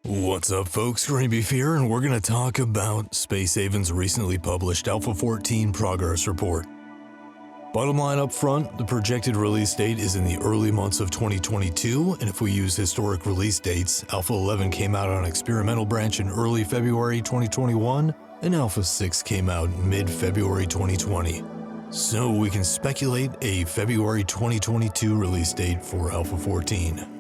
What's up folks, Greenbeef here, and we're going to talk about Spacehaven's recently published Alpha 14 progress report. Bottom line up front, the projected release date is in the early months of 2022, and if we use historic release dates, Alpha 11 came out on experimental branch in early February 2021, and Alpha 6 came out mid-February 2020. So we can speculate a February 2022 release date for Alpha 14.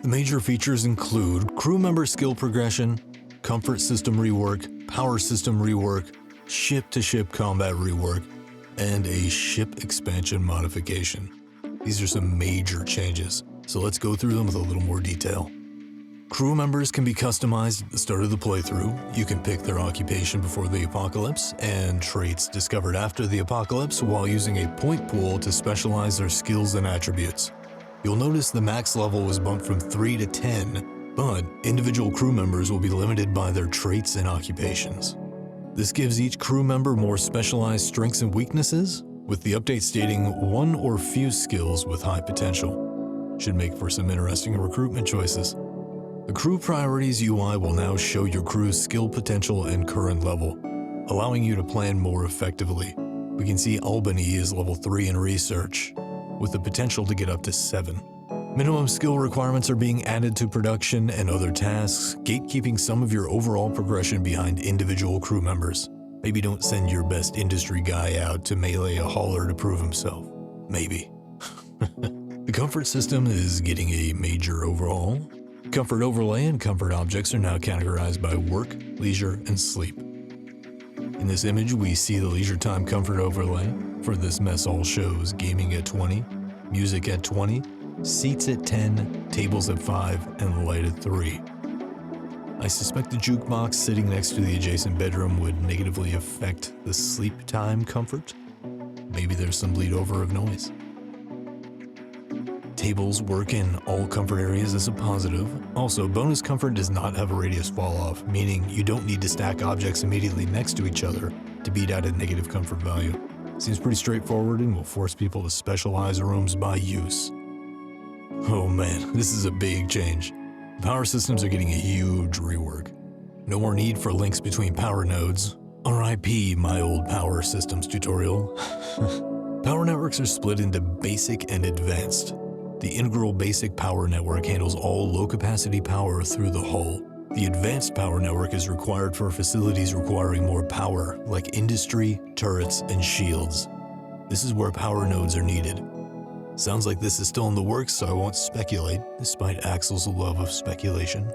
The major features include crew member skill progression, comfort system rework, power system rework, ship-to-ship combat rework, and a ship expansion modification. These are some major changes, so let's go through them with a little more detail. Crew members can be customized at the start of the playthrough. You can pick their occupation before the apocalypse, and traits discovered after the apocalypse while using a point pool to specialize their skills and attributes. You'll notice the max level was bumped from 3 to 10, but individual crew members will be limited by their traits and occupations. This gives each crew member more specialized strengths and weaknesses, with the update stating one or few skills with high potential. Should make for some interesting recruitment choices. The Crew Priorities UI will now show your crew's skill potential and current level, allowing you to plan more effectively. We can see Albany is level 3 in research, with the potential to get up to 7. Minimum skill requirements are being added to production and other tasks, gatekeeping some of your overall progression behind individual crew members. Maybe don't send your best industry guy out to melee a hauler to prove himself. Maybe. The comfort system is getting a major overhaul. Comfort overlay and comfort objects are now categorized by work, leisure, and sleep. In this image, we see the leisure time comfort overlay. For this mess all shows gaming at 20, music at 20, seats at 10, tables at 5, and light at 3. I suspect the jukebox sitting next to the adjacent bedroom would negatively affect the sleep time comfort. Maybe there's some bleed over of noise. Tables work in all comfort areas as a positive. Also, bonus comfort does not have a radius fall off, meaning you don't need to stack objects immediately next to each other to beat out a negative comfort value. Seems pretty straightforward and will force people to specialize rooms by use. Oh man, this is a big change. Power systems are getting a huge rework. No more need for links between power nodes. RIP my old power systems tutorial. Power networks are split into basic and advanced. The integral basic power network handles all low-capacity power through the hull. The advanced power network is required for facilities requiring more power, like industry, turrets, and shields. This is where power nodes are needed. Sounds like this is still in the works, so I won't speculate, despite Axel's love of speculation.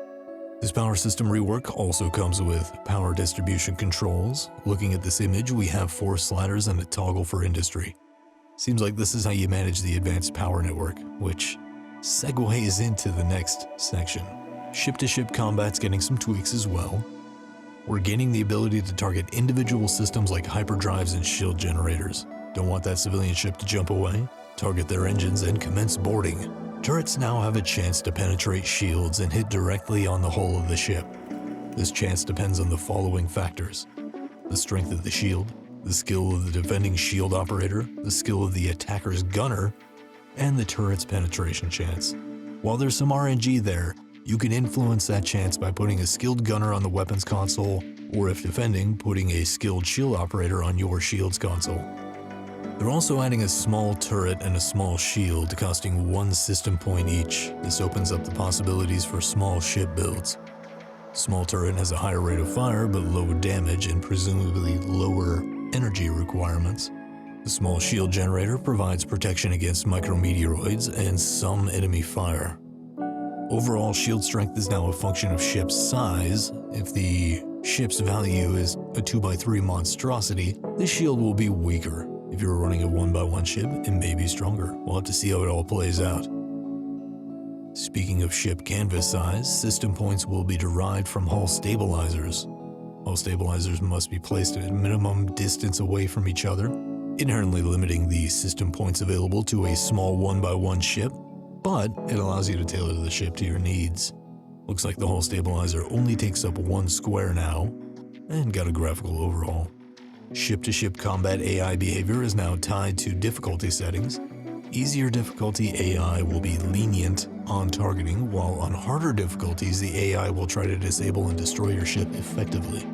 This power system rework also comes with power distribution controls. Looking at this image, we have 4 sliders and a toggle for industry. Seems like this is how you manage the advanced power network, which segues into the next section. Ship-to-ship combat's getting some tweaks as well. We're gaining the ability to target individual systems like hyperdrives and shield generators. Don't want that civilian ship to jump away? Target their engines and commence boarding. Turrets now have a chance to penetrate shields and hit directly on the hull of the ship. This chance depends on the following factors: the strength of the shield, the skill of the defending shield operator, the skill of the attacker's gunner, and the turret's penetration chance. While there's some RNG there, you can influence that chance by putting a skilled gunner on the weapons console, or if defending, putting a skilled shield operator on your shield's console. They're also adding a small turret and a small shield, costing 1 system point each. This opens up the possibilities for small ship builds. Small turret has a higher rate of fire, but low damage and presumably lower energy requirements. The small shield generator provides protection against micrometeoroids and some enemy fire. Overall shield strength is now a function of ship's size. If the ship's value is a 2x3 monstrosity, the shield will be weaker. If you're running a 1x1 ship, it may be stronger. We'll have to see how it all plays out. Speaking of ship canvas size, system points will be derived from hull stabilizers. Hull stabilizers must be placed at a minimum distance away from each other, inherently limiting the system points available to a small 1x1 ship, but it allows you to tailor the ship to your needs. Looks like the hull stabilizer only takes up 1 square now, and got a graphical overhaul. Ship-to-ship combat AI behavior is now tied to difficulty settings. Easier difficulty AI will be lenient on targeting, while on harder difficulties the AI will try to disable and destroy your ship effectively.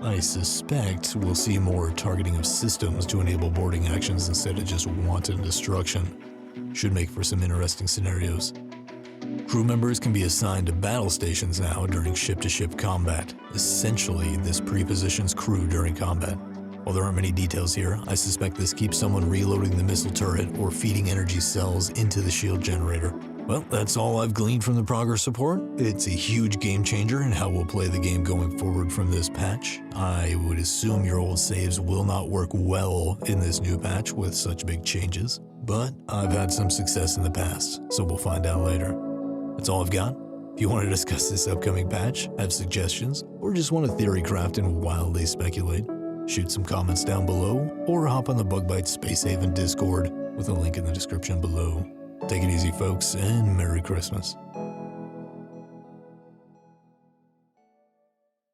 I suspect we'll see more targeting of systems to enable boarding actions instead of just wanton destruction. Should make for some interesting scenarios. Crew members can be assigned to battle stations now during ship-to-ship combat. Essentially, this pre-positions crew during combat. While there aren't many details here, I suspect this keeps someone reloading the missile turret or feeding energy cells into the shield generator. Well, that's all I've gleaned from the progress report. It's a huge game changer in how we'll play the game going forward from this patch. I would assume your old saves will not work well in this new patch with such big changes, but I've had some success in the past, so we'll find out later. That's all I've got. If you want to discuss this upcoming patch, have suggestions, or just want to theory craft and wildly speculate, shoot some comments down below, or hop on the BugByte Spacehaven Discord with a link in the description below. Take it easy, folks, and Merry Christmas.